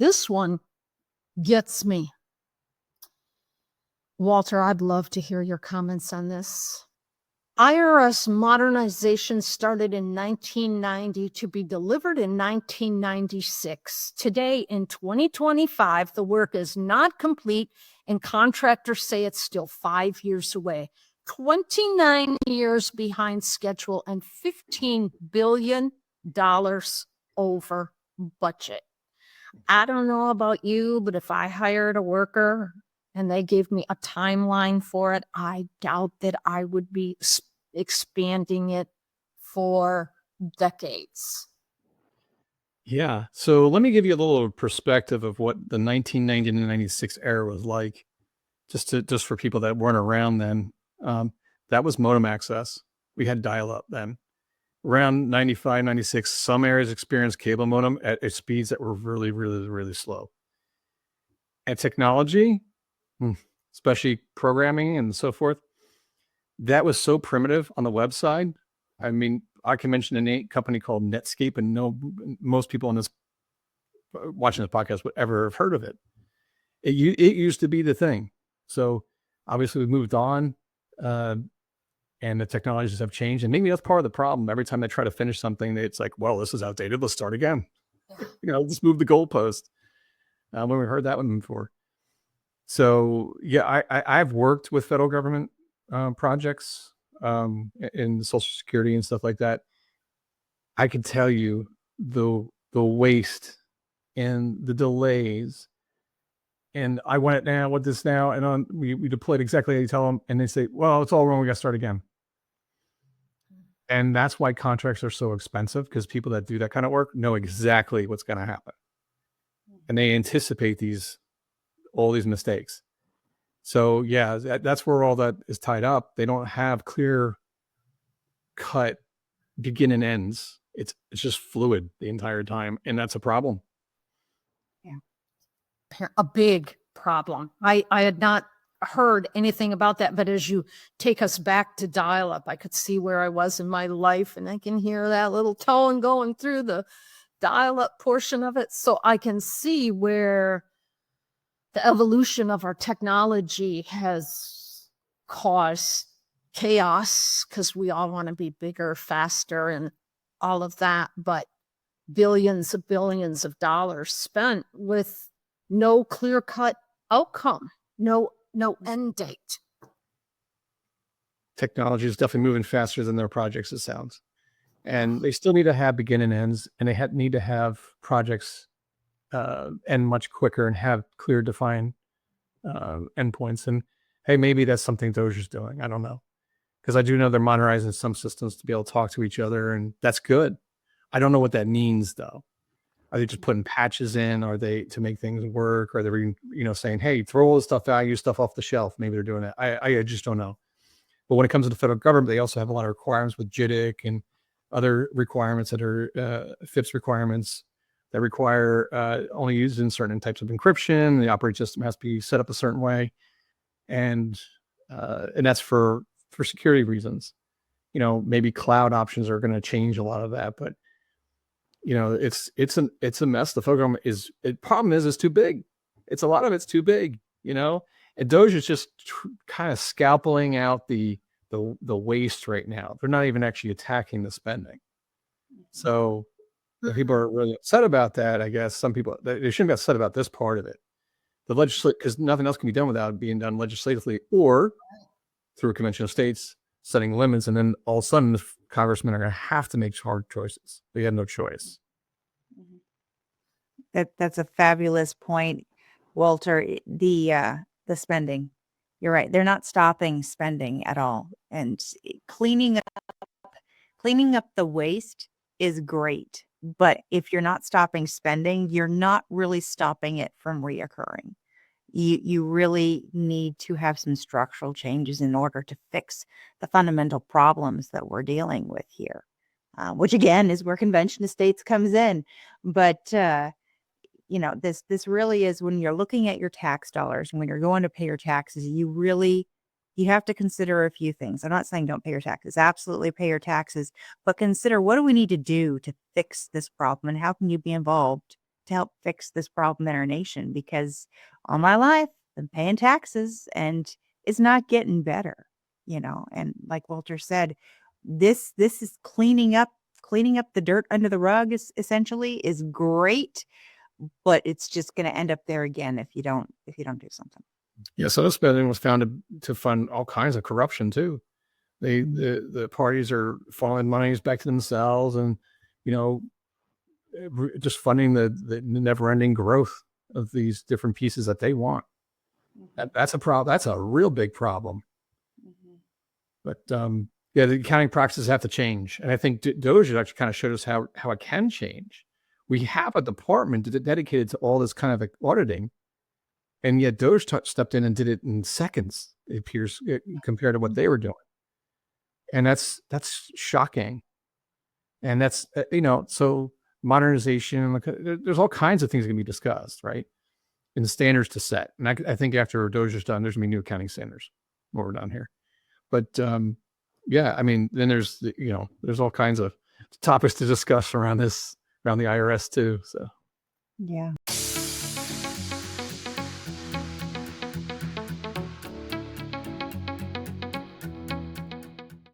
This one gets me. Walter, I'd love to hear your comments on this. IRS modernization started in 1990 to be delivered in 1996. Today, in 2025, the work is not complete, and contractors say it's still 5 years away. 29 years behind schedule and $15 billion over budget. I don't know about you, but if I hired a worker and they gave me a timeline for it, I doubt that I would be expanding it for decades. Yeah. So let me give you a little perspective of what the 1990 to 96 era was like, just for people that weren't around then. That was modem access. We had dial-up then. Around 95, 96, some areas experienced cable modem at speeds that were really, really, really slow. And technology, especially programming and so forth, that was so primitive on the web side. I mean, I can mention a company called Netscape, and most people on this watching this podcast would ever have heard of it. It used to be the thing. So obviously we've moved on, and the technologies have changed. And maybe that's part of the problem. Every time they try to finish something, it's like, well, this is outdated. Let's start again. Let's move the goalpost. When we heard that one before. So yeah, I've worked with federal government projects in Social Security and stuff like that. I can tell you the waste and the delays. And I want it now, what this now, and we deployed exactly how you tell them, and they say, well, it's all wrong, we got to start again. And that's why contracts are so expensive, because people that do that kind of work know exactly what's going to happen. And they anticipate all these mistakes. So yeah, that's where all that is tied up. They don't have clear cut begin and ends. It's just fluid the entire time. And that's a problem. Yeah. A big problem. I had not heard anything about that, but as you take us back to dial-up, I could see where I was in my life, and I can hear that little tone going through the dial-up portion of it. So I can see where the evolution of our technology has caused chaos, because we all want to be bigger, faster, and all of that, but billions of dollars spent with no clear-cut outcome, no end date. Technology is definitely moving faster than their projects, it sounds. And they still need to have begin and ends, and they need to have projects end much quicker and have clear defined endpoints. And hey, maybe that's something Dozier's doing. I don't know. Because I do know they're modernizing some systems to be able to talk to each other, and that's good. I don't know what that means though. Are they just putting patches in? Are they to make things work? Are they, saying, hey, throw all this stuff out, use stuff off the shelf? Maybe they're doing that. I just don't know. But when it comes to the federal government, they also have a lot of requirements with JITIC and other requirements that are FIPS requirements that require only used in certain types of encryption. The operating system has to be set up a certain way. And that's for security reasons. Maybe cloud options are going to change a lot of that, but it's a mess. The federal government problem is it's too big. It's a lot of it's too big, and Doge is just kind of scalpeling out the waste right now. They're not even actually attacking the spending. So people are really upset about that. I guess some people, they shouldn't be upset about this part of it. The legislate, because nothing else can be done without being done legislatively or through a convention of states setting limits, and then all of a sudden the congressmen are going to have to make hard choices. They have no choice. That's a fabulous point, Walter. The spending, you're right. They're not stopping spending at all, and cleaning up the waste is great. But if you're not stopping spending, you're not really stopping it from reoccurring. You really need to have some structural changes in order to fix the fundamental problems that we're dealing with here, which again is where convention of states comes in. But this really is, when you're looking at your tax dollars and when you're going to pay your taxes, you have to consider a few things. I'm not saying don't pay your taxes. Absolutely pay your taxes, but consider, what do we need to do to fix this problem, and how can you be involved to help fix this problem in our nation, because all my life I'm paying taxes and it's not getting better, you know. And like Walter said, this is cleaning up the dirt under the rug is essentially is great, but it's just going to end up there again if you don't do something. Yeah, so the spending was found to fund all kinds of corruption too. The parties are funneling monies back to themselves, and just funding the never-ending growth of these different pieces that they want. That's a problem. That's a real big problem. But yeah, the accounting practices have to change, and I think Doge actually kind of showed us how it can change. We have a department dedicated to all this kind of auditing, and yet Doge stepped in and did it in seconds. It appears compared to what they were doing, and that's shocking. And that's so modernization. There's all kinds of things that can be discussed, right? And standards to set. And I think after Doge is done, there's gonna be new accounting standards when we're done here. But yeah, I mean, then there's there's all kinds of topics to discuss around the IRS too. So yeah.